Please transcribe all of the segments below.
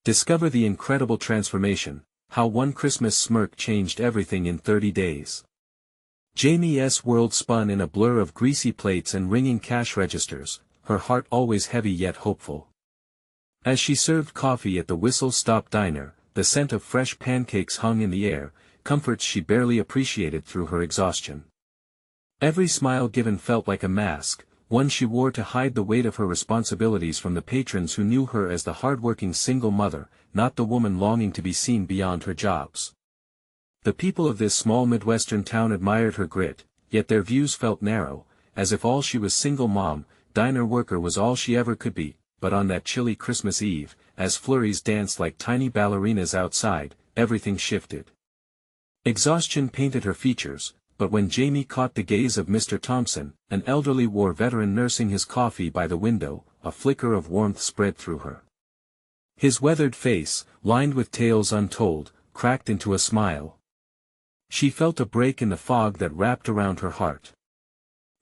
Discover the incredible transformation, how one Christmas smirk changed everything in 30 days. Jamie's world spun in a blur of greasy plates and ringing cash registers, her heart always heavy yet hopeful. As she served coffee at the whistle-stop diner, the scent of fresh pancakes hung in the air, comforts she barely appreciated through her exhaustion. Every smile given felt like a mask, one she wore to hide the weight of her responsibilities from the patrons who knew her as the hardworking single mother, not the woman longing to be seen beyond her jobs. The people of this small Midwestern town admired her grit, yet their views felt narrow, as if all she was single mom, diner worker was all she ever could be. But on that chilly Christmas Eve, as flurries danced like tiny ballerinas outside, everything shifted. Exhaustion painted her features, but when Jamie caught the gaze of Mr. Thompson, an elderly war veteran nursing his coffee by the window, a flicker of warmth spread through her. His weathered face, lined with tales untold, cracked into a smile. She felt a break in the fog that wrapped around her heart.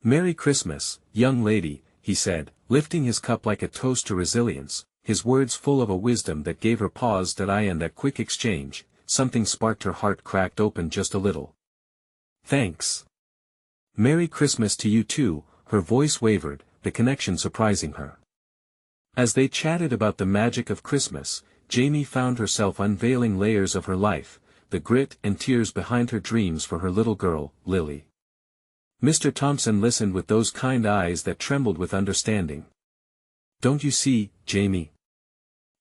"Merry Christmas, young lady," he said, lifting his cup like a toast to resilience, his words full of a wisdom that gave her pause. And that quick exchange, something sparked. Her heart cracked open just a little. "Thanks. Merry Christmas to you too," her voice wavered, the connection surprising her. As they chatted about the magic of Christmas, Jamie found herself unveiling layers of her life, the grit and tears behind her dreams for her little girl, Lily. Mr. Thompson listened with those kind eyes that trembled with understanding. "Don't you see, Jamie?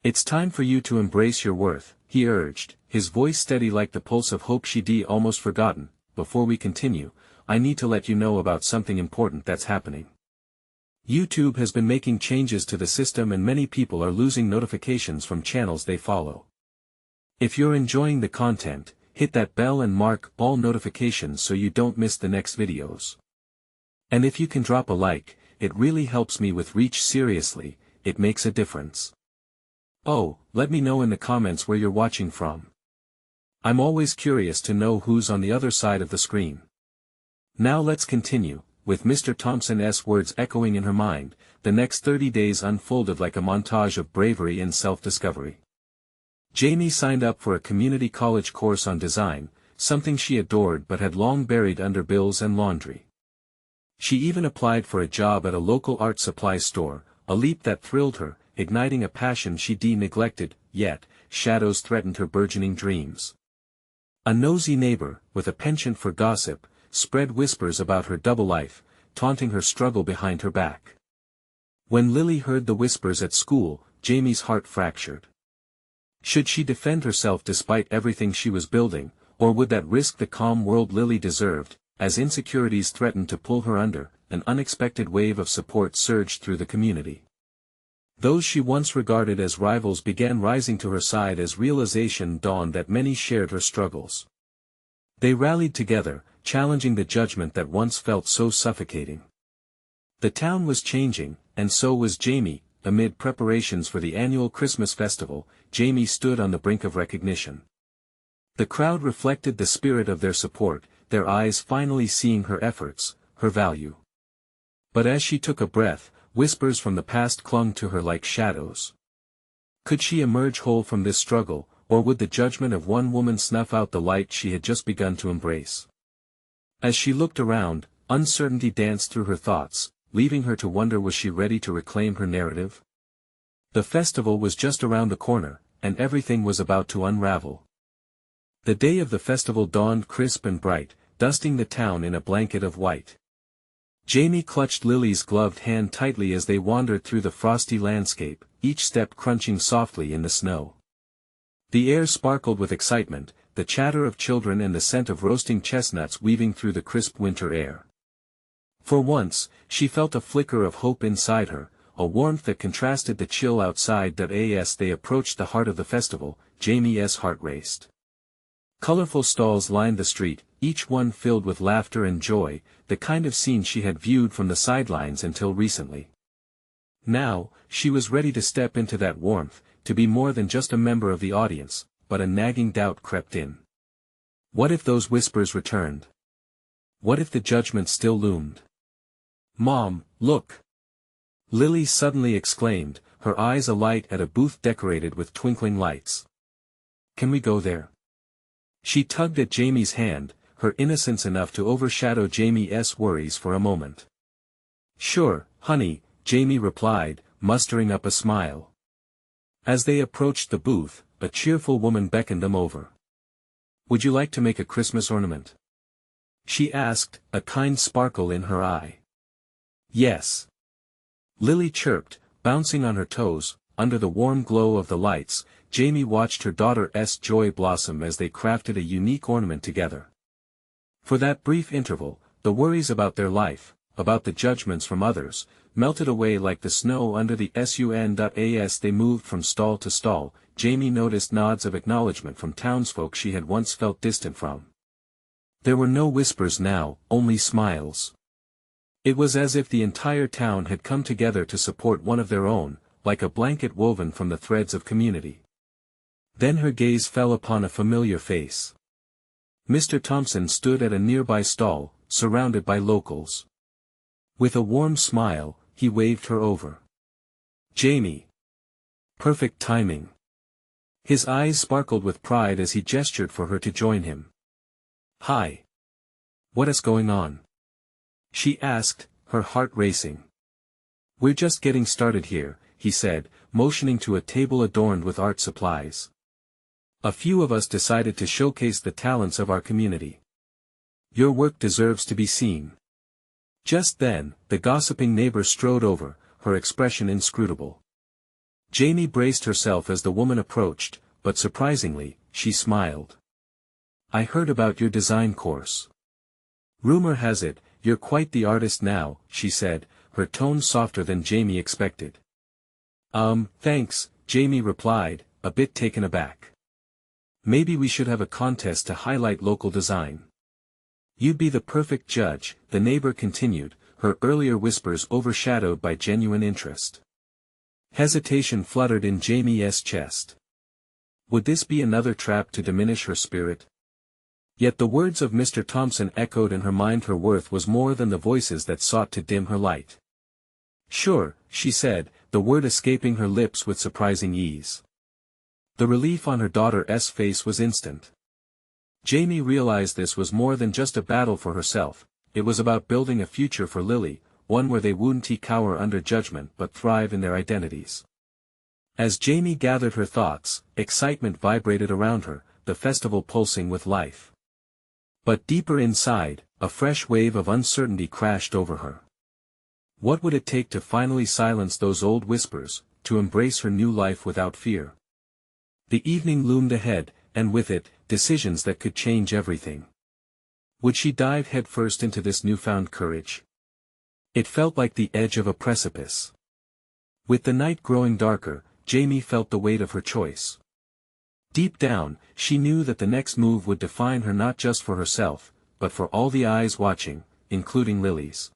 It's time for you to embrace your worth," he urged, his voice steady like the pulse of hope. She'd almost forgotten. "Before we continue, I need to let you know about something important that's happening. YouTube has been making changes to the system and many people are losing notifications from channels they follow. If you're enjoying the content, hit that bell and mark all notifications so you don't miss the next videos. And if you can drop a like, it really helps me with reach. Seriously, it makes a difference. Oh, let me know in the comments where you're watching from. I'm always curious to know who's on the other side of the screen." Now let's continue, with Mr. Thompson's words echoing in her mind. The next 30 days unfolded like a montage of bravery and self-discovery. Jamie signed up for a community college course on design, something she adored but had long buried under bills and laundry. She even applied for a job at a local art supply store, a leap that thrilled her, igniting a passion she'd neglected, yet, shadows threatened her burgeoning dreams. A nosy neighbor, with a penchant for gossip, spread whispers about her double life, taunting her struggle behind her back. When Lily heard the whispers at school, Jamie's heart fractured. Should she defend herself despite everything she was building, or would that risk the calm world Lily deserved? As insecurities threatened to pull her under, an unexpected wave of support surged through the community. Those she once regarded as rivals began rising to her side as realization dawned that many shared her struggles. They rallied together, challenging the judgment that once felt so suffocating. The town was changing, and so was Jamie. Amid preparations for the annual Christmas festival, Jamie stood on the brink of recognition. The crowd reflected the spirit of their support, their eyes finally seeing her efforts, her value. But as she took a breath, whispers from the past clung to her like shadows. Could she emerge whole from this struggle, or would the judgment of one woman snuff out the light she had just begun to embrace? As she looked around, uncertainty danced through her thoughts, leaving her to wonder, was she ready to reclaim her narrative? The festival was just around the corner, and everything was about to unravel. The day of the festival dawned crisp and bright, dusting the town in a blanket of white. Jamie clutched Lily's gloved hand tightly as they wandered through the frosty landscape, each step crunching softly in the snow. The air sparkled with excitement, the chatter of children and the scent of roasting chestnuts weaving through the crisp winter air. For once, she felt a flicker of hope inside her, a warmth that contrasted the chill outside. As they approached the heart of the festival, Jamie's heart raced. Colorful stalls lined the street, each one filled with laughter and joy, the kind of scene she had viewed from the sidelines until recently. Now, she was ready to step into that warmth, to be more than just a member of the audience, but a nagging doubt crept in. What if those whispers returned? What if the judgment still loomed? "Mom, look!" Lily suddenly exclaimed, her eyes alight at a booth decorated with twinkling lights. "Can we go there?" She tugged at Jamie's hand, her innocence enough to overshadow Jamie's worries for a moment. "Sure, honey," Jamie replied, mustering up a smile. As they approached the booth, a cheerful woman beckoned them over. "Would you like to make a Christmas ornament?" she asked, a kind sparkle in her eye. "Yes," Lily chirped, bouncing on her toes. Under the warm glow of the lights, Jamie watched her daughter's joy blossom as they crafted a unique ornament together. For that brief interval, the worries about their life, about the judgments from others, melted away like the snow under the sun. As they moved from stall to stall, Jamie noticed nods of acknowledgement from townsfolk she had once felt distant from. There were no whispers now, only smiles. It was as if the entire town had come together to support one of their own, like a blanket woven from the threads of community. Then her gaze fell upon a familiar face. Mr. Thompson stood at a nearby stall, surrounded by locals. With a warm smile, he waved her over. "Jamie." Perfect timing. His eyes sparkled with pride as he gestured for her to join him. "Hi. What is going on?" she asked, her heart racing. "We're just getting started here," he said, motioning to a table adorned with art supplies. "A few of us decided to showcase the talents of our community. Your work deserves to be seen." Just then, the gossiping neighbor strode over, her expression inscrutable. Jamie braced herself as the woman approached, but surprisingly, she smiled. "I heard about your design course. Rumor has it, you're quite the artist now," she said, her tone softer than Jamie expected. Thanks," Jamie replied, a bit taken aback. "Maybe we should have a contest to highlight local design." "You'd be the perfect judge," the neighbor continued, her earlier whispers overshadowed by genuine interest. Hesitation fluttered in Jamie's chest. Would this be another trap to diminish her spirit? Yet the words of Mr. Thompson echoed in her mind. Her worth was more than the voices that sought to dim her light. "Sure," she said, the word escaping her lips with surprising ease. The relief on her daughter's face was instant. Jamie realized this was more than just a battle for herself, it was about building a future for Lily, one where they wouldn't cower under judgment but thrive in their identities. As Jamie gathered her thoughts, excitement vibrated around her, the festival pulsing with life. But deeper inside, a fresh wave of uncertainty crashed over her. What would it take to finally silence those old whispers, to embrace her new life without fear? The evening loomed ahead, and with it, decisions that could change everything. Would she dive headfirst into this newfound courage? It felt like the edge of a precipice. With the night growing darker, Jamie felt the weight of her choice. Deep down, she knew that the next move would define her not just for herself, but for all the eyes watching, including Lily's.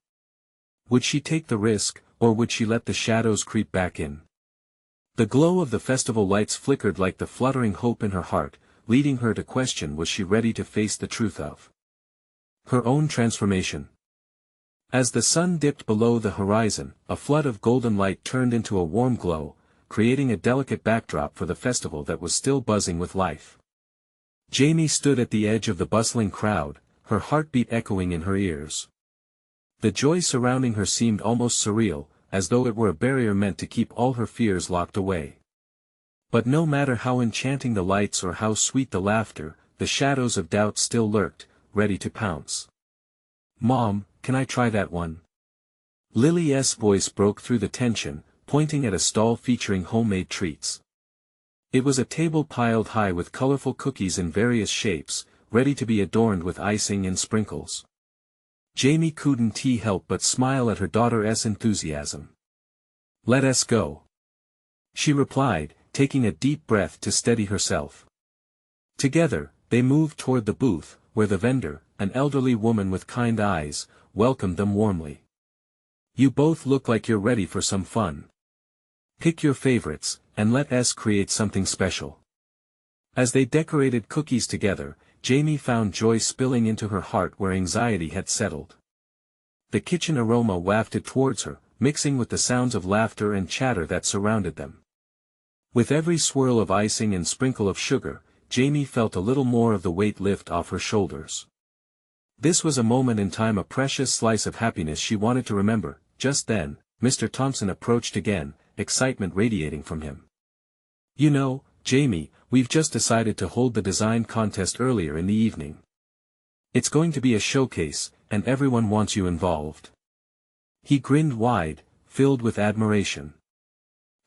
Would she take the risk, or would she let the shadows creep back in? The glow of the festival lights flickered like the fluttering hope in her heart, leading her to question, was she ready to face the truth of her own transformation? As the sun dipped below the horizon, a flood of golden light turned into a warm glow, creating a delicate backdrop for the festival that was still buzzing with life. Jamie stood at the edge of the bustling crowd, her heartbeat echoing in her ears. The joy surrounding her seemed almost surreal, as though it were a barrier meant to keep all her fears locked away. But no matter how enchanting the lights or how sweet the laughter, the shadows of doubt still lurked, ready to pounce. "Mom, can I try that one?" Lily's voice broke through the tension, pointing at a stall featuring homemade treats. It was a table piled high with colorful cookies in various shapes, ready to be adorned with icing and sprinkles. Jamie couldn't help but smile at her daughter's enthusiasm. "Let us go," she replied, taking a deep breath to steady herself. Together, they moved toward the booth, where the vendor, an elderly woman with kind eyes, welcomed them warmly. "You both look like you're ready for some fun. Pick your favorites, and let us create something special." As they decorated cookies together, Jamie found joy spilling into her heart where anxiety had settled. The kitchen aroma wafted towards her, mixing with the sounds of laughter and chatter that surrounded them. With every swirl of icing and sprinkle of sugar, Jamie felt a little more of the weight lift off her shoulders. This was a moment in time, a precious slice of happiness she wanted to remember. Just then, Mr. Thompson approached again, excitement radiating from him. "You know, Jamie, we've just decided to hold the design contest earlier in the evening. It's going to be a showcase, and everyone wants you involved." He grinned wide, filled with admiration.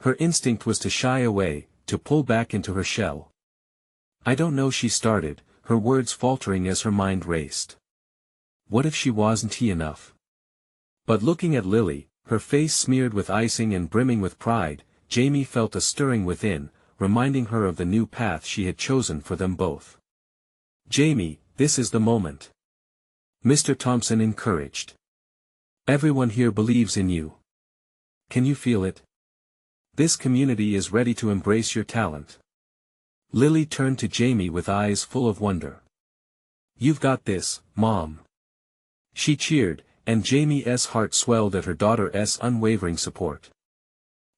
Her instinct was to shy away, to pull back into her shell. "I don't know," she started, her words faltering as her mind raced. What if she wasn't he enough? But looking at Lily, her face smeared with icing and brimming with pride, Jamie felt a stirring within, reminding her of the new path she had chosen for them both. "Jamie, this is the moment," Mr. Thompson encouraged. "Everyone here believes in you. Can you feel it? This community is ready to embrace your talent." Lily turned to Jamie with eyes full of wonder. "You've got this, Mom." She cheered, and Jamie's heart swelled at her daughter's unwavering support.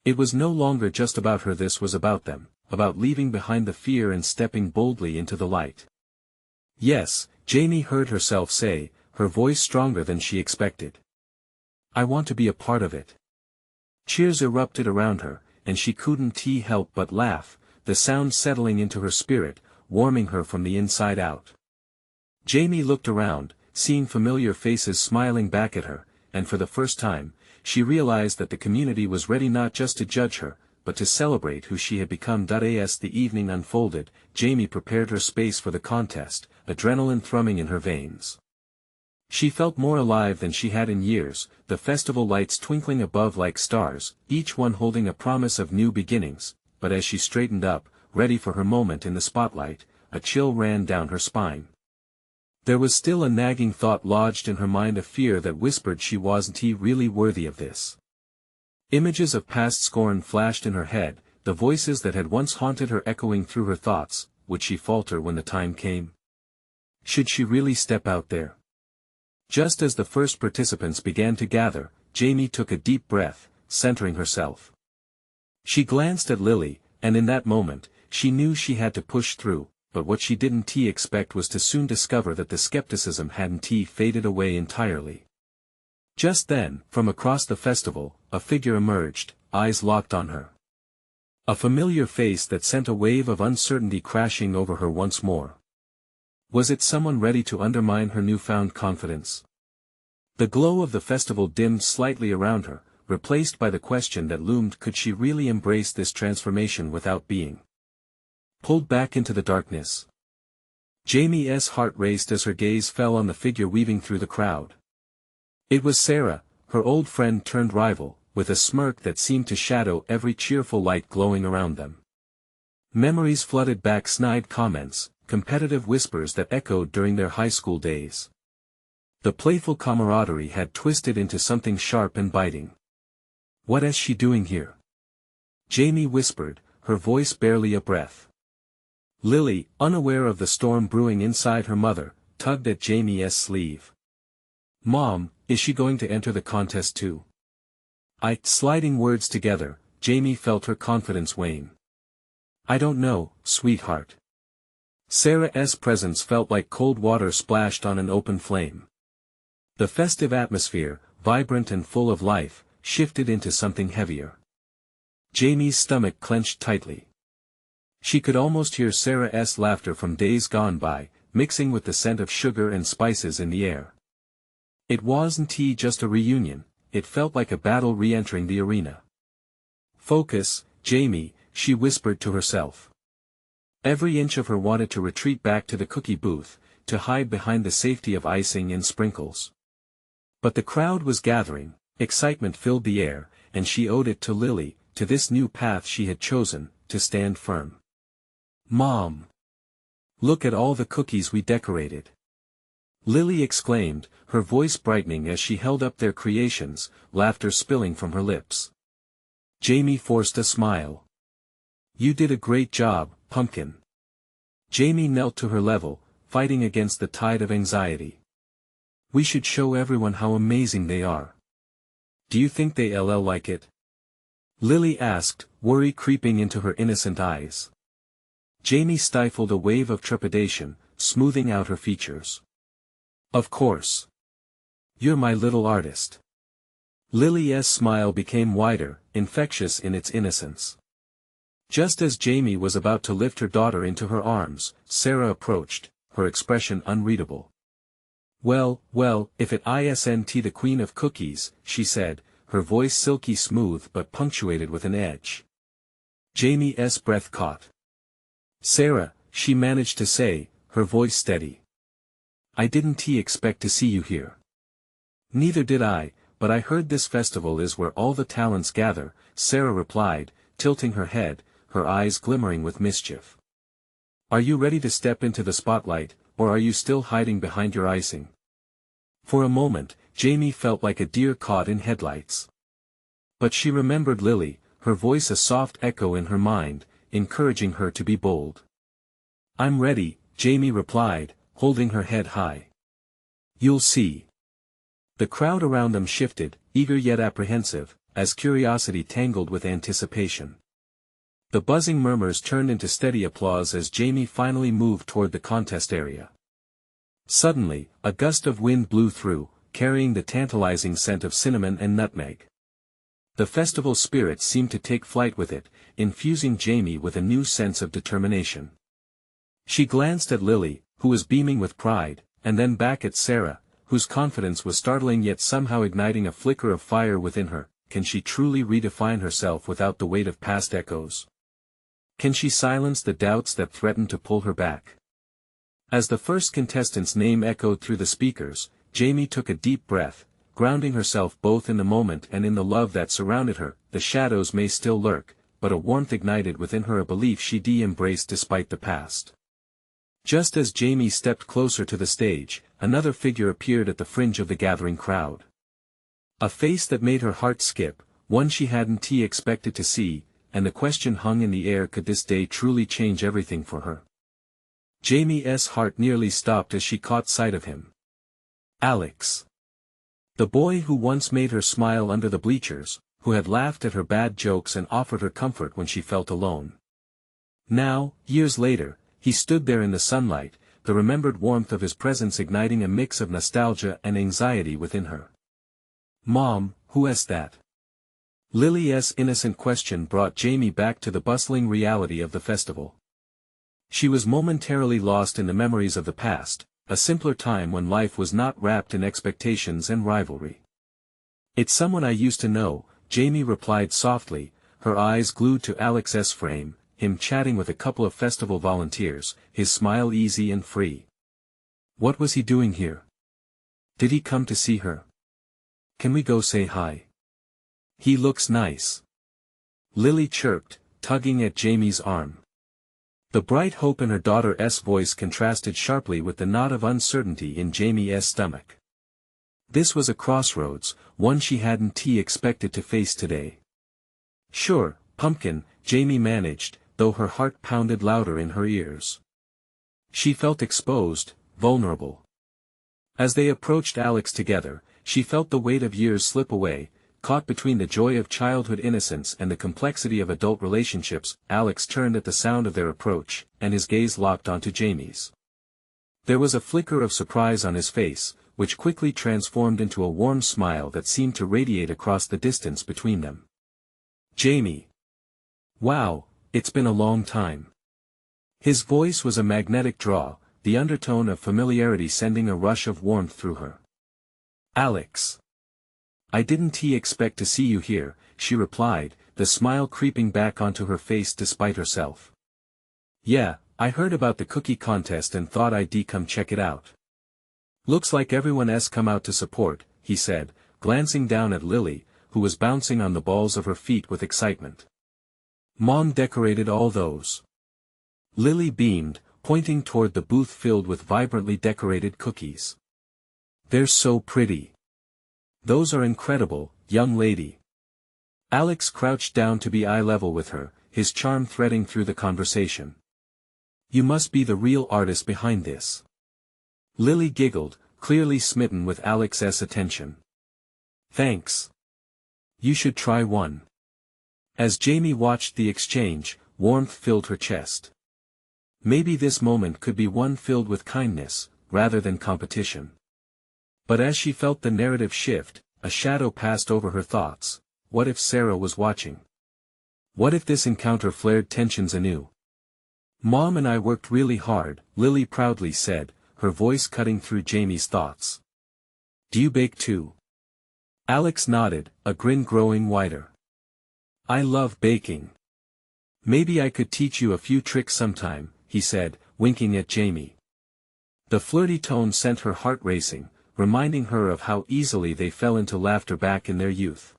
It was no longer just about her, this was about them, about leaving behind the fear and stepping boldly into the light. "Yes," Jamie heard herself say, her voice stronger than she expected. "I want to be a part of it." Cheers erupted around her, and she couldn't help but laugh, the sound settling into her spirit, warming her from the inside out. Jamie looked around, seeing familiar faces smiling back at her, and for the first time, she realized that the community was ready not just to judge her, but to celebrate who she had become. As the evening unfolded, Jamie prepared her space for the contest, adrenaline thrumming in her veins. She felt more alive than she had in years, the festival lights twinkling above like stars, each one holding a promise of new beginnings, but as she straightened up, ready for her moment in the spotlight, a chill ran down her spine. There was still a nagging thought lodged in her mind, a fear that whispered she wasn't really worthy of this. Images of past scorn flashed in her head, the voices that had once haunted her echoing through her thoughts. Would she falter when the time came? Should she really step out there? Just as the first participants began to gather, Jamie took a deep breath, centering herself. She glanced at Lily, and in that moment, she knew she had to push through. But what she didn't expect was to soon discover that the skepticism hadn't faded away entirely. Just then, from across the festival, a figure emerged, eyes locked on her. A familiar face that sent a wave of uncertainty crashing over her once more. Was it someone ready to undermine her newfound confidence? The glow of the festival dimmed slightly around her, replaced by the question that loomed: could she really embrace this transformation without being pulled back into the darkness? Jamie's heart raced as her gaze fell on the figure weaving through the crowd. It was Sarah, her old friend turned rival, with a smirk that seemed to shadow every cheerful light glowing around them. Memories flooded back, snide comments, competitive whispers that echoed during their high school days. The playful camaraderie had twisted into something sharp and biting. "What is she doing here?" Jamie whispered, her voice barely a breath. Lily, unaware of the storm brewing inside her mother, tugged at Jamie's sleeve. "Mom, is she going to enter the contest too?" Sliding words together, Jamie felt her confidence wane. "I don't know, sweetheart." Sarah's presence felt like cold water splashed on an open flame. The festive atmosphere, vibrant and full of life, shifted into something heavier. Jamie's stomach clenched tightly. She could almost hear Sarah's laughter from days gone by, mixing with the scent of sugar and spices in the air. It wasn't just a reunion, it felt like a battle re-entering the arena. "Focus, Jamie," she whispered to herself. Every inch of her wanted to retreat back to the cookie booth, to hide behind the safety of icing and sprinkles. But the crowd was gathering, excitement filled the air, and she owed it to Lily, to this new path she had chosen, to stand firm. "Mom! Look at all the cookies we decorated!" Lily exclaimed, her voice brightening as she held up their creations, laughter spilling from her lips. Jamie forced a smile. "You did a great job, Pumpkin." Jamie knelt to her level, fighting against the tide of anxiety. "We should show everyone how amazing they are." Do you think they'll like it? Lily asked, worry creeping into her innocent eyes. Jamie stifled a wave of trepidation, smoothing out her features. Of course. You're my little artist. Lily's smile became wider, infectious in its innocence. Just as Jamie was about to lift her daughter into her arms, Sarah approached, her expression unreadable. Well, if it isn't the queen of cookies, she said, her voice silky smooth but punctuated with an edge. Jamie's breath caught. Sarah, she managed to say, her voice steady. I didn't expect to see you here. Neither did I, but I heard this festival is where all the talents gather, Sarah replied, tilting her head, her eyes glimmering with mischief. Are you ready to step into the spotlight, or are you still hiding behind your icing? For a moment, Jamie felt like a deer caught in headlights. But she remembered Lily, her voice a soft echo in her mind, encouraging her to be bold. I'm ready, Jamie replied, holding her head high. You'll see. The crowd around them shifted, eager yet apprehensive, as curiosity tangled with anticipation. The buzzing murmurs turned into steady applause as Jamie finally moved toward the contest area. Suddenly, a gust of wind blew through, carrying the tantalizing scent of cinnamon and nutmeg. The festival spirit seemed to take flight with it, infusing Jamie with a new sense of determination. She glanced at Lily, who was beaming with pride, and then back at Sarah, whose confidence was startling yet somehow igniting a flicker of fire within her. Can she truly redefine herself without the weight of past echoes? Can she silence the doubts that threatened to pull her back? As the first contestant's name echoed through the speakers, Jamie took a deep breath, grounding herself both in the moment and in the love that surrounded her. The shadows may still lurk, but a warmth ignited within her, a belief she'd embraced despite the past. Just as Jamie stepped closer to the stage, another figure appeared at the fringe of the gathering crowd. A face that made her heart skip, one she hadn't expected to see, and the question hung in the air: could this day truly change everything for her? Jamie's heart nearly stopped as she caught sight of him. Alex. The boy who once made her smile under the bleachers, who had laughed at her bad jokes and offered her comfort when she felt alone. Now, years later, he stood there in the sunlight, the remembered warmth of his presence igniting a mix of nostalgia and anxiety within her. Mom, who is that? Lily's innocent question brought Jamie back to the bustling reality of the festival. She was momentarily lost in the memories of the past, a simpler time when life was not wrapped in expectations and rivalry. It's someone I used to know, Jamie replied softly, her eyes glued to Alex's frame, him chatting with a couple of festival volunteers, his smile easy and free. What was he doing here? Did he come to see her? Can we go say hi? He looks nice. Lily chirped, tugging at Jamie's arm. The bright hope in her daughter's voice contrasted sharply with the knot of uncertainty in Jamie's stomach. This was a crossroads, one she hadn't expected to face today. Sure, pumpkin, Jamie managed, though her heart pounded louder in her ears. She felt exposed, vulnerable. As they approached Alex together, she felt the weight of years slip away, caught between the joy of childhood innocence and the complexity of adult relationships. Alex turned at the sound of their approach, and his gaze locked onto Jamie's. There was a flicker of surprise on his face, which quickly transformed into a warm smile that seemed to radiate across the distance between them. Jamie. Wow, it's been a long time. His voice was a magnetic draw, the undertone of familiarity sending a rush of warmth through her. Alex. I didn't expect to see you here, she replied, the smile creeping back onto her face despite herself. Yeah, I heard about the cookie contest and thought I'd come check it out. Looks like everyone's come out to support, he said, glancing down at Lily, who was bouncing on the balls of her feet with excitement. Mom decorated all those. Lily beamed, pointing toward the booth filled with vibrantly decorated cookies. They're so pretty. Those are incredible, young lady. Alex crouched down to be eye level with her, his charm threading through the conversation. You must be the real artist behind this. Lily giggled, clearly smitten with Alex's attention. Thanks. You should try one. As Jamie watched the exchange, warmth filled her chest. Maybe this moment could be one filled with kindness, rather than competition. But as she felt the narrative shift, a shadow passed over her thoughts. What if Sarah was watching? What if this encounter flared tensions anew? Mom and I worked really hard, Lily proudly said, her voice cutting through Jamie's thoughts. Do you bake too? Alex nodded, a grin growing wider. I love baking. Maybe I could teach you a few tricks sometime, he said, winking at Jamie. The flirty tone sent her heart racing, reminding her of how easily they fell into laughter back in their youth.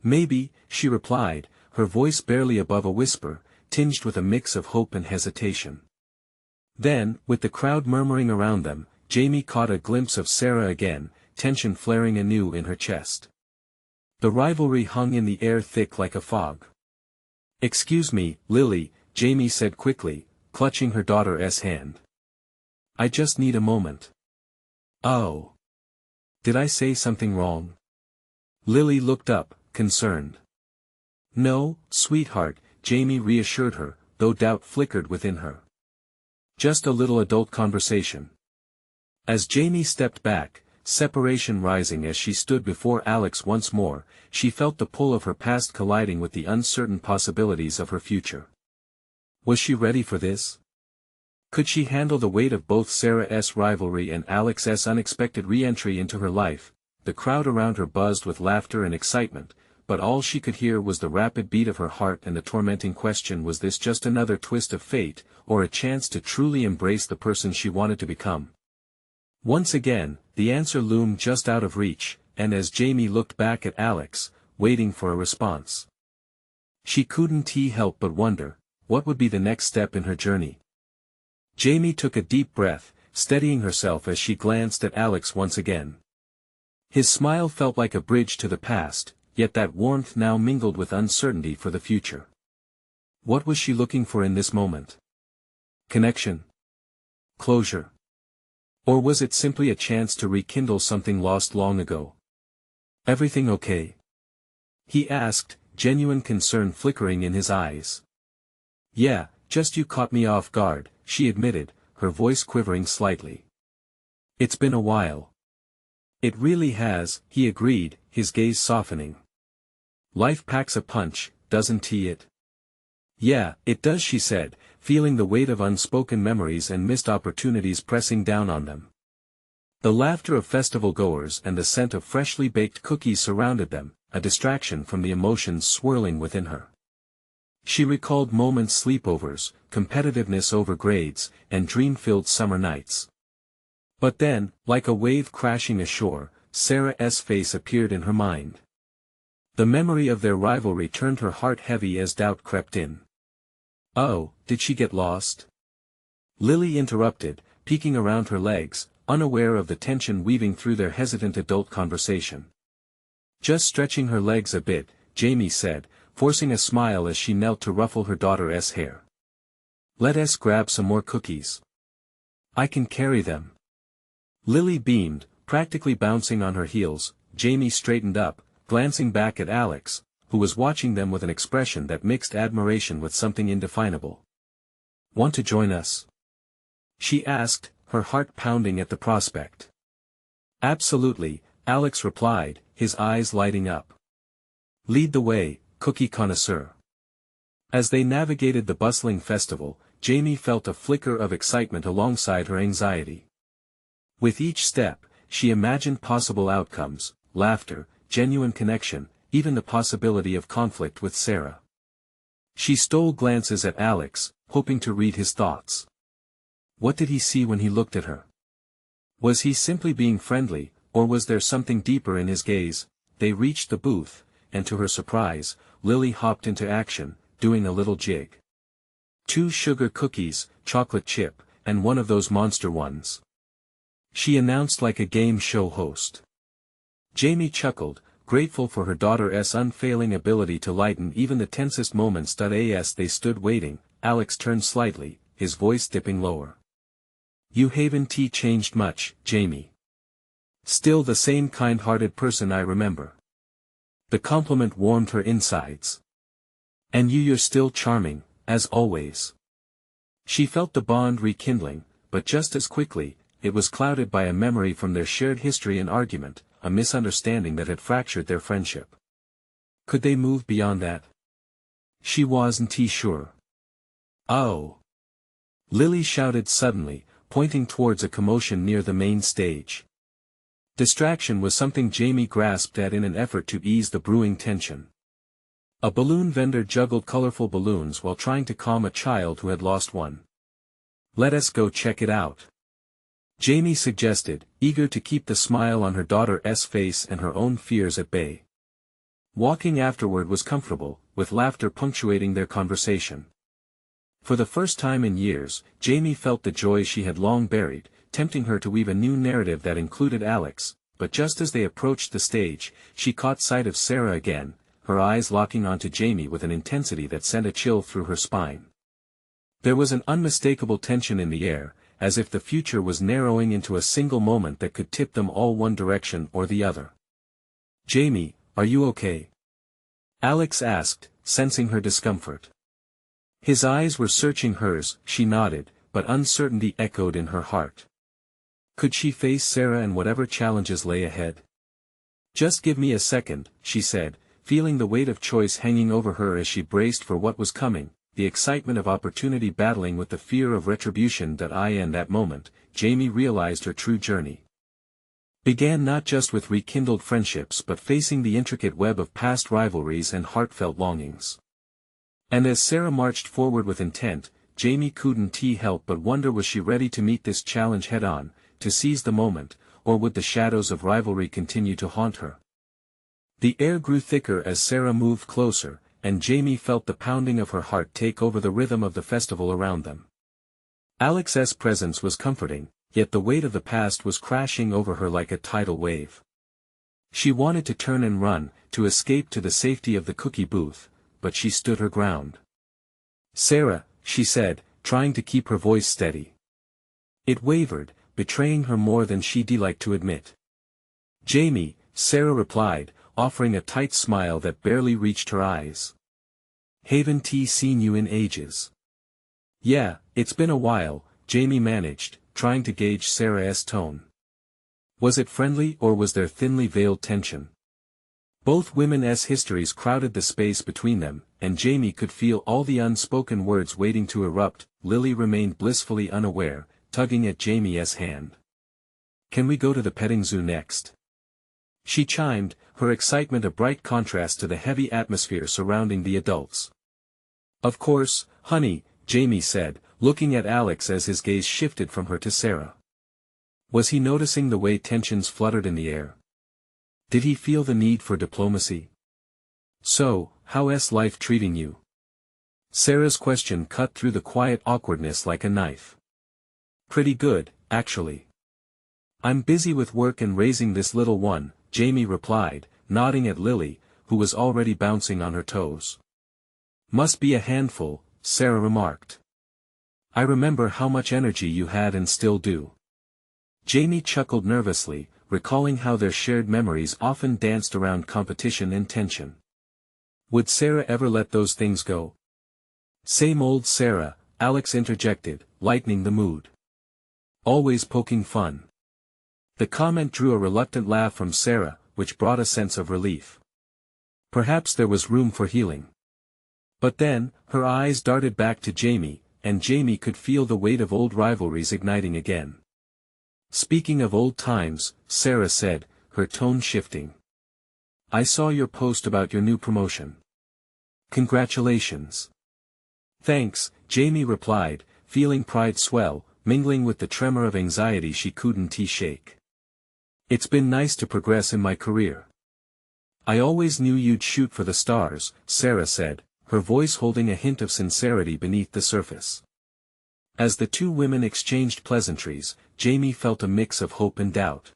Maybe, she replied, her voice barely above a whisper, tinged with a mix of hope and hesitation. Then, with the crowd murmuring around them, Jamie caught a glimpse of Sarah again, tension flaring anew in her chest. The rivalry hung in the air thick like a fog. Excuse me, Lily, Jamie said quickly, clutching her daughter's hand. I just need a moment. Oh. Did I say something wrong? Lily looked up, concerned. No, sweetheart, Jamie reassured her, though doubt flickered within her. Just a little adult conversation. As Jamie stepped back, separation rising as she stood before Alex once more, she felt the pull of her past colliding with the uncertain possibilities of her future. Was she ready for this? Could she handle the weight of both Sarah's rivalry and Alex's unexpected re-entry into her life? The crowd around her buzzed with laughter and excitement, but all she could hear was the rapid beat of her heart and the tormenting question: was this just another twist of fate, or a chance to truly embrace the person she wanted to become? Once again, the answer loomed just out of reach, and as Jamie looked back at Alex, waiting for a response, she couldn't help but wonder, what would be the next step in her journey? Jamie took a deep breath, steadying herself as she glanced at Alex once again. His smile felt like a bridge to the past, yet that warmth now mingled with uncertainty for the future. What was she looking for in this moment? Connection? Closure? Or was it simply a chance to rekindle something lost long ago? Everything okay? He asked, genuine concern flickering in his eyes. Yeah, just you caught me off guard, she admitted, her voice quivering slightly. It's been a while. It really has, he agreed, his gaze softening. Life packs a punch, doesn't it? Yeah, it does, she said, feeling the weight of unspoken memories and missed opportunities pressing down on them. The laughter of festival-goers and the scent of freshly baked cookies surrounded them, a distraction from the emotions swirling within her. She recalled moments: sleepovers, competitiveness over grades, and dream-filled summer nights. But then, like a wave crashing ashore, Sarah's face appeared in her mind. The memory of their rivalry turned her heart heavy as doubt crept in. Oh, did she get lost? Lily interrupted, peeking around her legs, unaware of the tension weaving through their hesitant adult conversation. Just stretching her legs a bit, Jamie said, forcing a smile as she knelt to ruffle her daughter's hair. Let us grab some more cookies. I can carry them. Lily beamed, practically bouncing on her heels. Jamie straightened up, glancing back at Alex, who was watching them with an expression that mixed admiration with something indefinable. Want to join us? She asked, her heart pounding at the prospect. Absolutely, Alex replied, his eyes lighting up. Lead the way, cookie connoisseur. As they navigated the bustling festival, Jamie felt a flicker of excitement alongside her anxiety. With each step, she imagined possible outcomes: laughter, genuine connection, even the possibility of conflict with Sarah. She stole glances at Alex, hoping to read his thoughts. What did he see when he looked at her? Was he simply being friendly, or was there something deeper in his gaze? They reached the booth, and to her surprise, Lily hopped into action, doing a little jig. 2 sugar cookies, chocolate chip, and one of those monster ones, she announced like a game show host. Jamie chuckled, grateful for her daughter's unfailing ability to lighten even the tensest moments. As they stood waiting, Alex turned slightly, his voice dipping lower. You haven't changed much, Jamie. Still the same kind-hearted person I remember. The compliment warmed her insides. "And you're still charming, as always." She felt the bond rekindling, but just as quickly, it was clouded by a memory from their shared history and argument, a misunderstanding that had fractured their friendship. Could they move beyond that? She wasn't sure. "Oh!" Lily shouted suddenly, pointing towards a commotion near the main stage. Distraction was something Jamie grasped at in an effort to ease the brewing tension. A balloon vendor juggled colorful balloons while trying to calm a child who had lost one. "Let us go check it out," Jamie suggested, eager to keep the smile on her daughter's face and her own fears at bay. Walking afterward was comfortable, with laughter punctuating their conversation. For the first time in years, Jamie felt the joy she had long buried, tempting her to weave a new narrative that included Alex, but just as they approached the stage, she caught sight of Sarah again, her eyes locking onto Jamie with an intensity that sent a chill through her spine. There was an unmistakable tension in the air, as if the future was narrowing into a single moment that could tip them all one direction or the other. "Jamie, are you okay?" Alex asked, sensing her discomfort. His eyes were searching hers. She nodded, but uncertainty echoed in her heart. Could she face Sarah and whatever challenges lay ahead? "Just give me a second," she said, feeling the weight of choice hanging over her as she braced for what was coming, the excitement of opportunity battling with the fear of retribution that in that moment, Jamie realized her true journey began not just with rekindled friendships but facing the intricate web of past rivalries and heartfelt longings. And as Sarah marched forward with intent, Jamie couldn't help but wonder, was she ready to meet this challenge head-on, to seize the moment, or would the shadows of rivalry continue to haunt her? The air grew thicker as Sarah moved closer, and Jamie felt the pounding of her heart take over the rhythm of the festival around them. Alex's presence was comforting, yet the weight of the past was crashing over her like a tidal wave. She wanted to turn and run, to escape to the safety of the cookie booth, but she stood her ground. "Sarah," she said, trying to keep her voice steady. It wavered, betraying her more than she'd like to admit. "Jamie," Sarah replied, offering a tight smile that barely reached her eyes. "Haven't seen you in ages." "Yeah, it's been a while," Jamie managed, trying to gauge Sarah's tone. Was it friendly or was there thinly veiled tension? Both women's histories crowded the space between them, and Jamie could feel all the unspoken words waiting to erupt. Lily remained blissfully unaware, tugging at Jamie's hand. "Can we go to the petting zoo next?" she chimed, her excitement a bright contrast to the heavy atmosphere surrounding the adults. "Of course, honey," Jamie said, looking at Alex as his gaze shifted from her to Sarah. Was he noticing the way tensions fluttered in the air? Did he feel the need for diplomacy? "So, how's life treating you?" Sarah's question cut through the quiet awkwardness like a knife. "Pretty good, actually. I'm busy with work and raising this little one," Jamie replied, nodding at Lily, who was already bouncing on her toes. "Must be a handful," Sarah remarked. "I remember how much energy you had and still do." Jamie chuckled nervously, recalling how their shared memories often danced around competition and tension. Would Sarah ever let those things go? "Same old Sarah," Alex interjected, lightening the mood. "Always poking fun." The comment drew a reluctant laugh from Sarah, which brought a sense of relief. Perhaps there was room for healing. But then, her eyes darted back to Jamie, and Jamie could feel the weight of old rivalries igniting again. "Speaking of old times," Sarah said, her tone shifting. "I saw your post about your new promotion. Congratulations." "Thanks," Jamie replied, feeling pride swell, mingling with the tremor of anxiety she couldn't shake. "It's been nice to progress in my career." "I always knew you'd shoot for the stars," Sarah said, her voice holding a hint of sincerity beneath the surface. As the two women exchanged pleasantries, Jamie felt a mix of hope and doubt.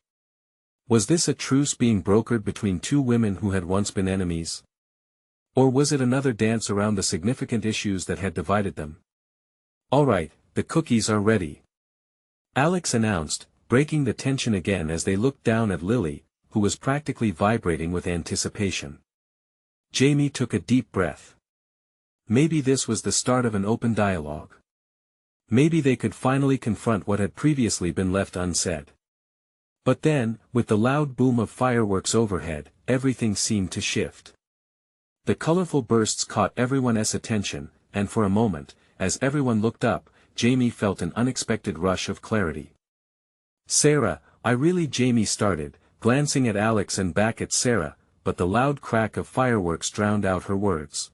Was this a truce being brokered between two women who had once been enemies? Or was it another dance around the significant issues that had divided them? "All right, the cookies are ready," Alex announced, breaking the tension again as they looked down at Lily, who was practically vibrating with anticipation. Jamie took a deep breath. Maybe this was the start of an open dialogue. Maybe they could finally confront what had previously been left unsaid. But then, with the loud boom of fireworks overhead, everything seemed to shift. The colorful bursts caught everyone's attention, and for a moment, as everyone looked up, Jamie felt an unexpected rush of clarity. Sarah, Jamie started, glancing at Alex and back at Sarah, but the loud crack of fireworks drowned out her words.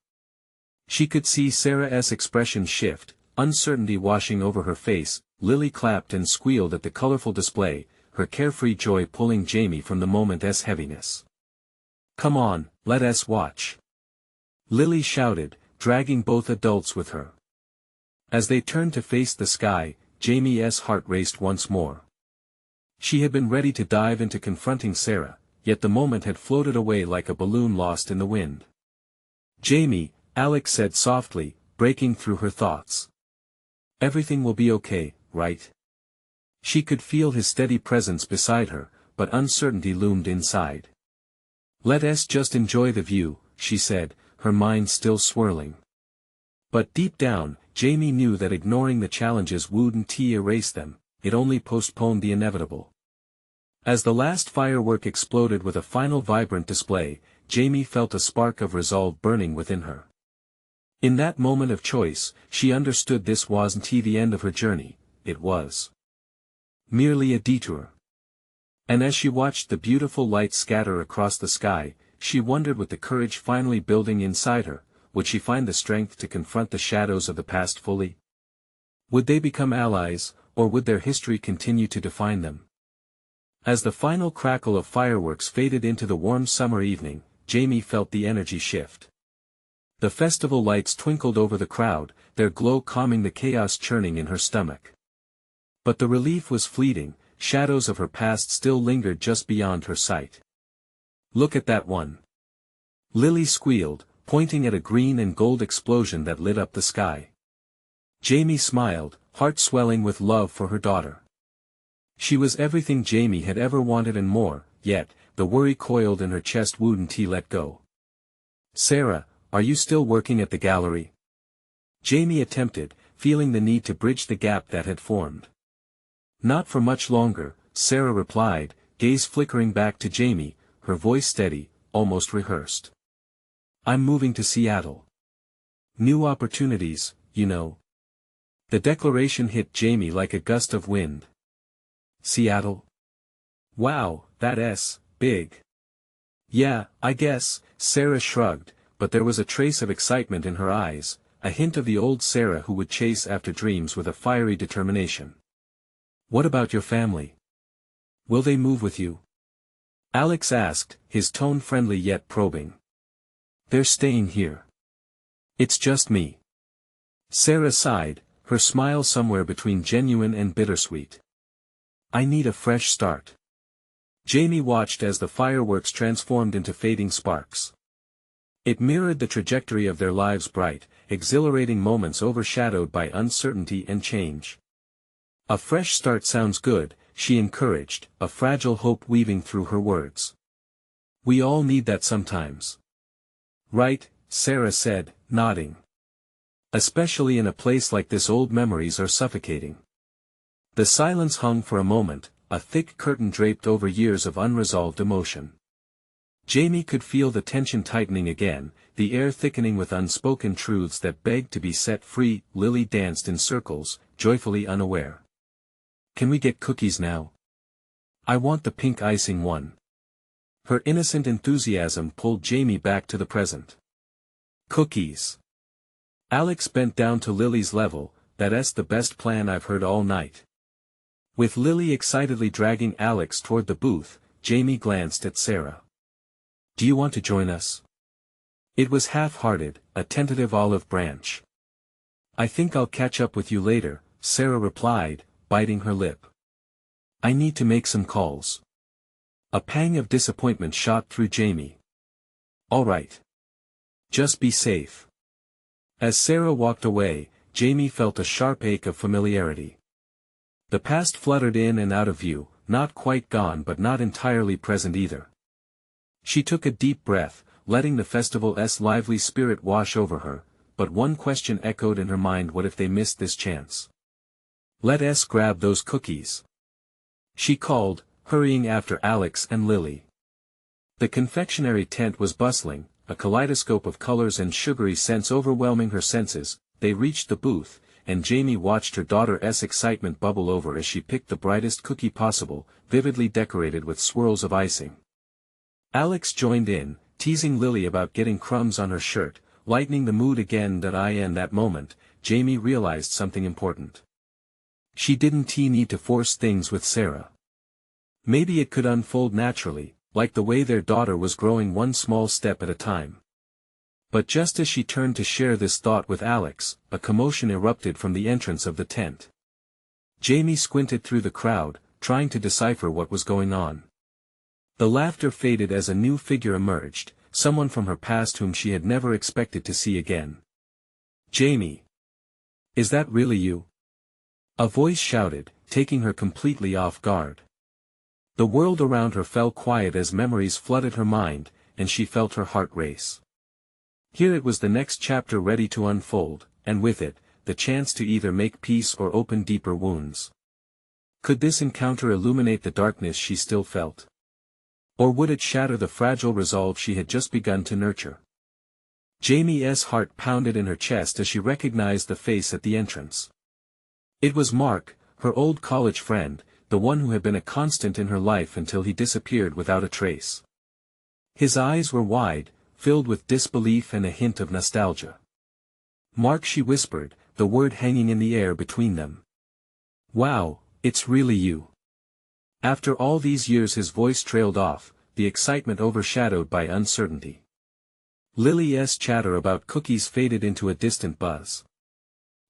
She could see Sarah's expression shift, uncertainty washing over her face. Lily clapped and squealed at the colorful display, her carefree joy pulling Jamie from the moment's heaviness. "Come on, let us watch," Lily shouted, dragging both adults with her. As they turned to face the sky, Jamie's heart raced once more. She had been ready to dive into confronting Sarah, yet the moment had floated away like a balloon lost in the wind. "Jamie," Alex said softly, breaking through her thoughts. "Everything will be okay, right?" She could feel his steady presence beside her, but uncertainty loomed inside. "Let us just enjoy the view," she said, her mind still swirling. But deep down, Jamie knew that ignoring the challenges wouldn't erase them, it only postponed the inevitable. As the last firework exploded with a final vibrant display, Jamie felt a spark of resolve burning within her. In that moment of choice, she understood this wasn't the end of her journey, it was merely a detour. And as she watched the beautiful light scatter across the sky, she wondered, with the courage finally building inside her, would she find the strength to confront the shadows of the past fully? Would they become allies, or would their history continue to define them? As the final crackle of fireworks faded into the warm summer evening, Jamie felt the energy shift. The festival lights twinkled over the crowd, their glow calming the chaos churning in her stomach. But the relief was fleeting, shadows of her past still lingered just beyond her sight. "Look at that one," Lily squealed, pointing at a green and gold explosion that lit up the sky. Jamie smiled, heart swelling with love for her daughter. She was everything Jamie had ever wanted and more, yet, the worry coiled in her chest wouldn't let go. "Sarah, are you still working at the gallery?" Jamie attempted, feeling the need to bridge the gap that had formed. "Not for much longer," Sarah replied, gaze flickering back to Jamie, her voice steady, almost rehearsed. "I'm moving to Seattle. New opportunities, you know." The declaration hit Jamie like a gust of wind. "Seattle? Wow, that's big." "Yeah, I guess," Sarah shrugged, but there was a trace of excitement in her eyes, a hint of the old Sarah who would chase after dreams with a fiery determination. "What about your family? Will they move with you?" Alex asked, his tone friendly yet probing. "They're staying here. It's just me." Sarah sighed, her smile somewhere between genuine and bittersweet. "I need a fresh start." Jamie watched as the fireworks transformed into fading sparks. It mirrored the trajectory of their lives, bright, exhilarating moments overshadowed by uncertainty and change. "A fresh start sounds good," she encouraged, a fragile hope weaving through her words. "We all need that sometimes." "Right," Sarah said, nodding. "Especially in a place like this, old memories are suffocating." The silence hung for a moment, a thick curtain draped over years of unresolved emotion. Jamie could feel the tension tightening again, the air thickening with unspoken truths that begged to be set free. Lily danced in circles, joyfully unaware. "Can we get cookies now? I want the pink icing one." Her innocent enthusiasm pulled Jamie back to the present. "Cookies." Alex bent down to Lily's level, "That's the best plan I've heard all night." With Lily excitedly dragging Alex toward the booth, Jamie glanced at Sarah. "Do you want to join us?" It was half-hearted, a tentative olive branch. "I think I'll catch up with you later," Sarah replied, biting her lip. "I need to make some calls." A pang of disappointment shot through Jamie. "All right. Just be safe." As Sarah walked away, Jamie felt a sharp ache of familiarity. The past fluttered in and out of view, not quite gone but not entirely present either. She took a deep breath, letting the festival's lively spirit wash over her, but one question echoed in her mind: what if they missed this chance? Let's grab those cookies, she called, hurrying after Alex and Lily. The confectionery tent was bustling, a kaleidoscope of colors and sugary scents overwhelming her senses. They reached the booth, and Jamie watched her daughter's excitement bubble over as she picked the brightest cookie possible, vividly decorated with swirls of icing. Alex joined in, teasing Lily about getting crumbs on her shirt, lightening the mood again. In that moment, Jamie realized something important. She didn't need to force things with Sarah. Maybe it could unfold naturally, like the way their daughter was growing one small step at a time. But just as she turned to share this thought with Alex, a commotion erupted from the entrance of the tent. Jamie squinted through the crowd, trying to decipher what was going on. The laughter faded as a new figure emerged, someone from her past whom she had never expected to see again. "Jamie! Is that really you?" a voice shouted, taking her completely off guard. The world around her fell quiet as memories flooded her mind, and she felt her heart race. Here it was, the next chapter ready to unfold, and with it, the chance to either make peace or open deeper wounds. Could this encounter illuminate the darkness she still felt? Or would it shatter the fragile resolve she had just begun to nurture? Jamie's heart pounded in her chest as she recognized the face at the entrance. It was Mark, her old college friend, the one who had been a constant in her life until he disappeared without a trace. His eyes were wide, filled with disbelief and a hint of nostalgia. "Mark," she whispered, the word hanging in the air between them. "Wow, it's really you." After all these years his voice trailed off, the excitement overshadowed by uncertainty. Lily's chatter about cookies faded into a distant buzz.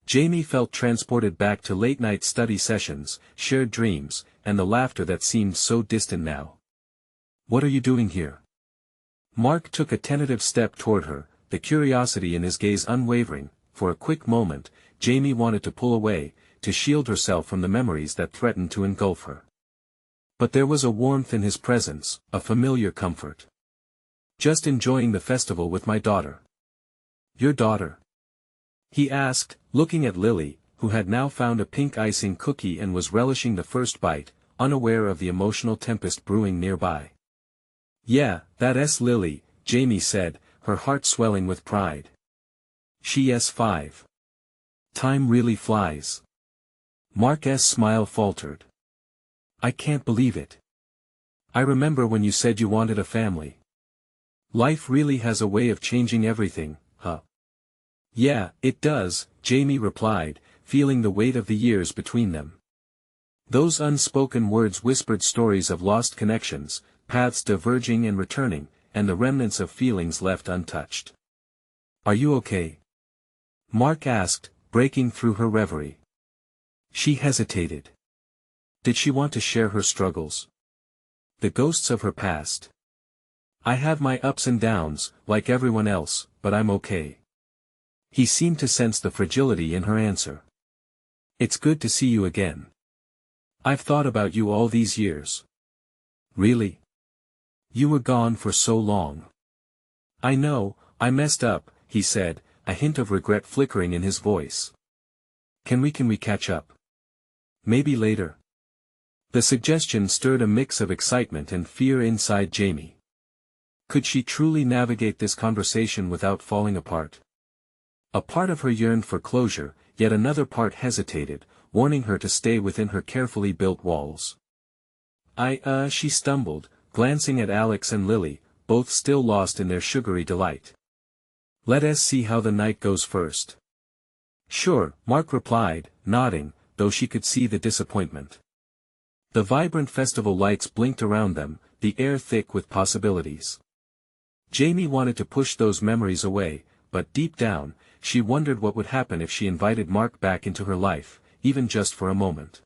Jamie felt transported back to late-night study sessions, shared dreams, and the laughter that seemed so distant now. "What are you doing here?" Mark took a tentative step toward her, the curiosity in his gaze unwavering. For a quick moment, Jamie wanted to pull away, to shield herself from the memories that threatened to engulf her. But there was a warmth in his presence, a familiar comfort. "Just enjoying the festival with my daughter." "Your daughter?" he asked, looking at Lily, who had now found a pink icing cookie and was relishing the first bite, unaware of the emotional tempest brewing nearby. "Yeah, that's Lily," Jamie said, her heart swelling with pride. "She's 5. Time really flies." Mark's smile faltered. "I can't believe it. I remember when you said you wanted a family. Life really has a way of changing everything, huh?" "Yeah, it does," Jamie replied, feeling the weight of the years between them. Those unspoken words whispered stories of lost connections, paths diverging and returning, and the remnants of feelings left untouched. "Are you okay?" Mark asked, breaking through her reverie. She hesitated. Did she want to share her struggles? The ghosts of her past? "I have my ups and downs, like everyone else, but I'm okay." He seemed to sense the fragility in her answer. "It's good to see you again. I've thought about you all these years." "Really? You were gone for so long." "I know, I messed up," he said, a hint of regret flickering in his voice. Can we catch up? Maybe later?" The suggestion stirred a mix of excitement and fear inside Jamie. Could she truly navigate this conversation without falling apart? A part of her yearned for closure, yet another part hesitated, warning her to stay within her carefully built walls. She stumbled, glancing at Alex and Lily, both still lost in their sugary delight. "Let's see how the night goes first." "Sure," Mark replied, nodding, though she could see the disappointment. The vibrant festival lights blinked around them, the air thick with possibilities. Jamie wanted to push those memories away, but deep down, she wondered what would happen if she invited Mark back into her life, even just for a moment.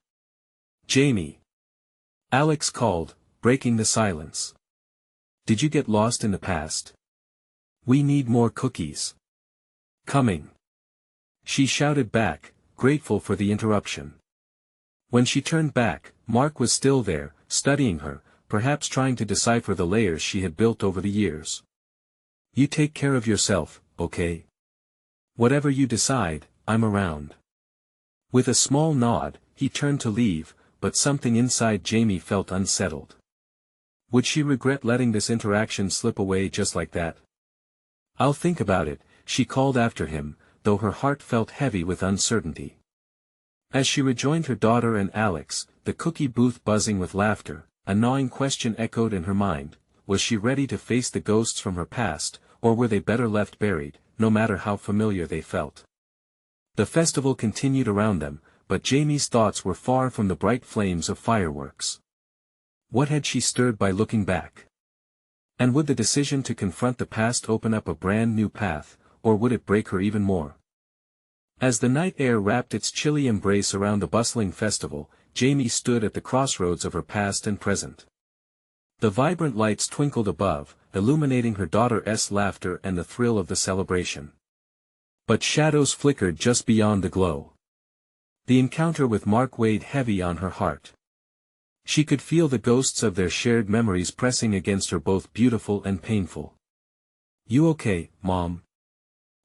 "Jamie!" Alex called, breaking the silence. "Did you get lost in the past? We need more cookies." "Coming!" she shouted back, grateful for the interruption. When she turned back, Mark was still there, studying her, perhaps trying to decipher the layers she had built over the years. You take care of yourself, okay? Whatever you decide, I'm around. With a small nod, he turned to leave, but something inside Jamie felt unsettled. Would she regret letting this interaction slip away just like that? I'll think about it, she called after him, though her heart felt heavy with uncertainty. As she rejoined her daughter and Alex, the cookie booth buzzing with laughter, a gnawing question echoed in her mind: was she ready to face the ghosts from her past, or were they better left buried, no matter how familiar they felt? The festival continued around them, but Jamie's thoughts were far from the bright flames of fireworks. What had she stirred by looking back? And would the decision to confront the past open up a brand new path, or would it break her even more? As the night air wrapped its chilly embrace around the bustling festival, Jamie stood at the crossroads of her past and present. The vibrant lights twinkled above, illuminating her daughter's laughter and the thrill of the celebration. But shadows flickered just beyond the glow. The encounter with Mark weighed heavy on her heart. She could feel the ghosts of their shared memories pressing against her, both beautiful and painful. "You okay, Mom?"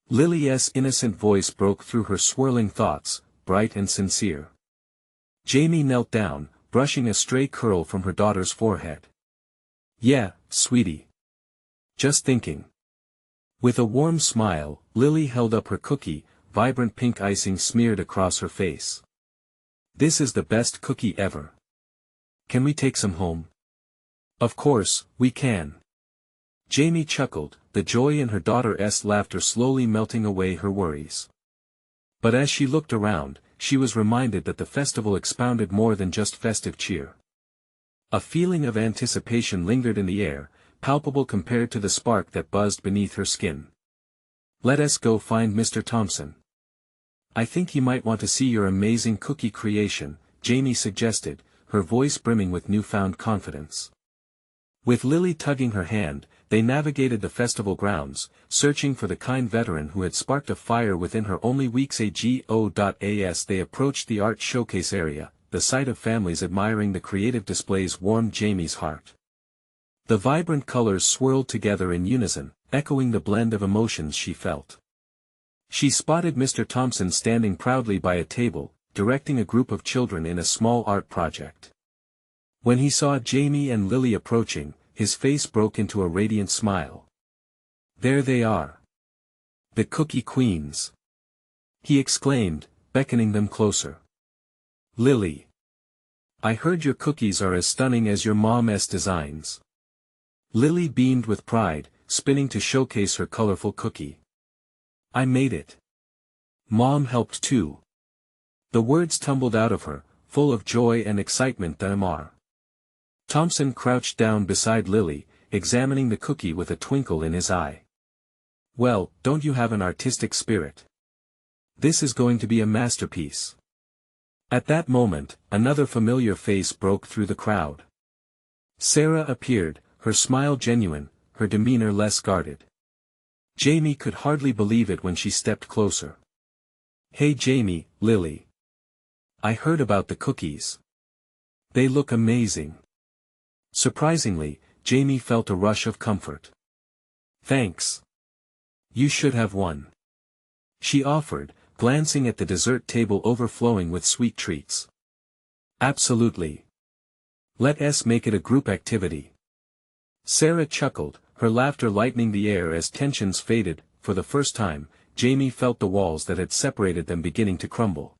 Lily's innocent voice broke through her swirling thoughts, bright and sincere. Jamie knelt down, brushing a stray curl from her daughter's forehead. "Yeah, sweetie. Just thinking." With a warm smile, Lily held up her cookie, vibrant pink icing smeared across her face. "This is the best cookie ever. Can we take some home?" "Of course, we can." Jamie chuckled, the joy in her daughter's laughter slowly melting away her worries. But as she looked around, she was reminded that the festival expounded more than just festive cheer. A feeling of anticipation lingered in the air, palpable compared to the spark that buzzed beneath her skin. "Let us go find Mr. Thompson. I think he might want to see your amazing cookie creation," Jamie suggested, her voice brimming with newfound confidence. With Lily tugging her hand, they navigated the festival grounds, searching for the kind veteran who had sparked a fire within her only weeks ago. As they approached the art showcase area, the sight of families admiring the creative displays warmed Jamie's heart. The vibrant colors swirled together in unison, echoing the blend of emotions she felt. She spotted Mr. Thompson standing proudly by a table, directing a group of children in a small art project. When he saw Jamie and Lily approaching, his face broke into a radiant smile. "There they are. The Cookie Queens," he exclaimed, beckoning them closer. "Lily, I heard your cookies are as stunning as your mom's designs." Lily beamed with pride, spinning to showcase her colorful cookie. "I made it. Mom helped too." The words tumbled out of her, full of joy and excitement. Thompson crouched down beside Lily, examining the cookie with a twinkle in his eye. "Well, don't you have an artistic spirit? This is going to be a masterpiece." At that moment, another familiar face broke through the crowd. Sarah appeared, her smile genuine, her demeanor less guarded. Jamie could hardly believe it when she stepped closer. "Hey Jamie, Lily. I heard about the cookies. They look amazing." Surprisingly, Jamie felt a rush of comfort. "Thanks. You should have one," she offered, glancing at the dessert table overflowing with sweet treats. "Absolutely. Let's make it a group activity." Sarah chuckled, her laughter lightening the air as tensions faded. For the first time, Jamie felt the walls that had separated them beginning to crumble.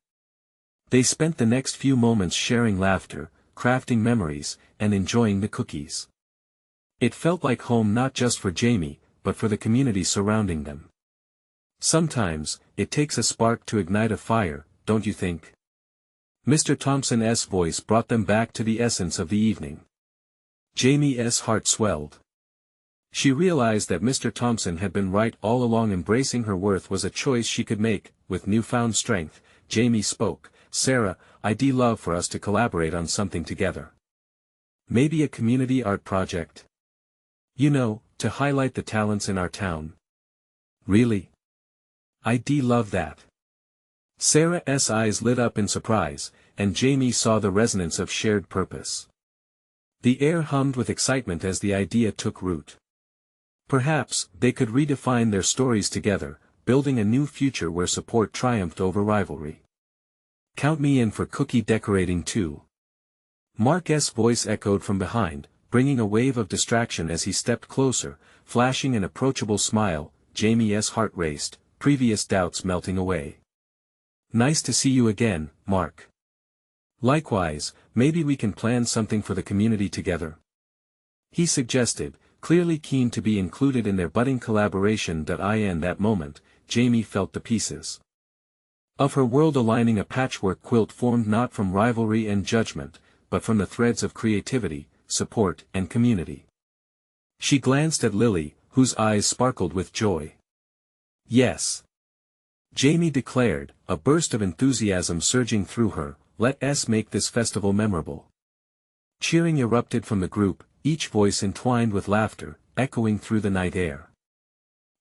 They spent the next few moments sharing laughter, crafting memories, and enjoying the cookies. It felt like home not just for Jamie, but for the community surrounding them. Sometimes, it takes a spark to ignite a fire, don't you think? Mr. Thompson's voice brought them back to the essence of the evening. Jamie's heart swelled. She realized that Mr. Thompson had been right all along. Embracing her worth was a choice she could make. With newfound strength, Jamie spoke, "Sarah, I'd love for us to collaborate on something together. Maybe a community art project. You know, to highlight the talents in our town." "Really? I'd love that." Sarah's eyes lit up in surprise, and Jamie saw the resonance of shared purpose. The air hummed with excitement as the idea took root. Perhaps, they could redefine their stories together, building a new future where support triumphed over rivalry. Count me in for cookie decorating too. Mark's voice echoed from behind, bringing a wave of distraction as he stepped closer, flashing an approachable smile. Jamie's heart raced, previous doubts melting away. Nice to see you again, Mark. Likewise, maybe we can plan something for the community together? He suggested, clearly keen to be included in their budding collaboration. In that moment, Jamie felt the pieces of her world aligning, a patchwork quilt formed not from rivalry and judgment, but from the threads of creativity, support, and community. She glanced at Lily, whose eyes sparkled with joy. Yes, Jamie declared, a burst of enthusiasm surging through her. Let's make this festival memorable. Cheering erupted from the group, each voice entwined with laughter, echoing through the night air.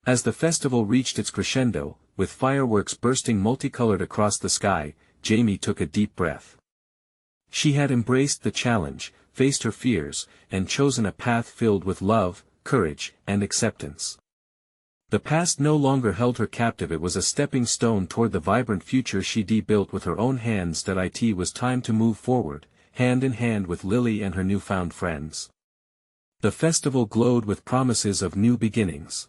As the festival reached its crescendo, with fireworks bursting multicolored across the sky, Jamie took a deep breath. She had embraced the challenge, faced her fears, and chosen a path filled with love, courage, and acceptance. The past no longer held her captive. It was a stepping stone toward the vibrant future she'd built with her own hands. It was time to move forward, hand in hand with Lily and her newfound friends. The festival glowed with promises of new beginnings.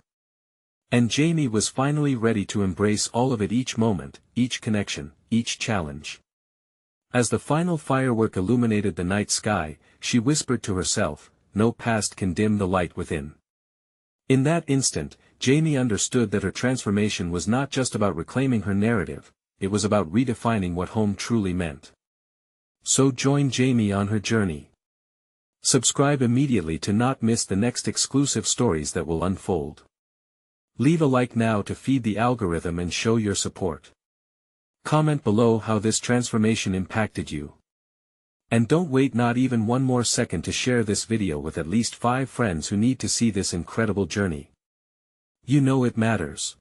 And Jamie was finally ready to embrace all of it, each moment, each connection, each challenge. As the final firework illuminated the night sky, she whispered to herself, no past can dim the light within. In that instant, Jamie understood that her transformation was not just about reclaiming her narrative, it was about redefining what home truly meant. So join Jamie on her journey. Subscribe immediately to not miss the next exclusive stories that will unfold. Leave a like now to feed the algorithm and show your support. Comment below how this transformation impacted you. And don't wait not even one more second to share this video with at least 5 friends who need to see this incredible journey. You know it matters.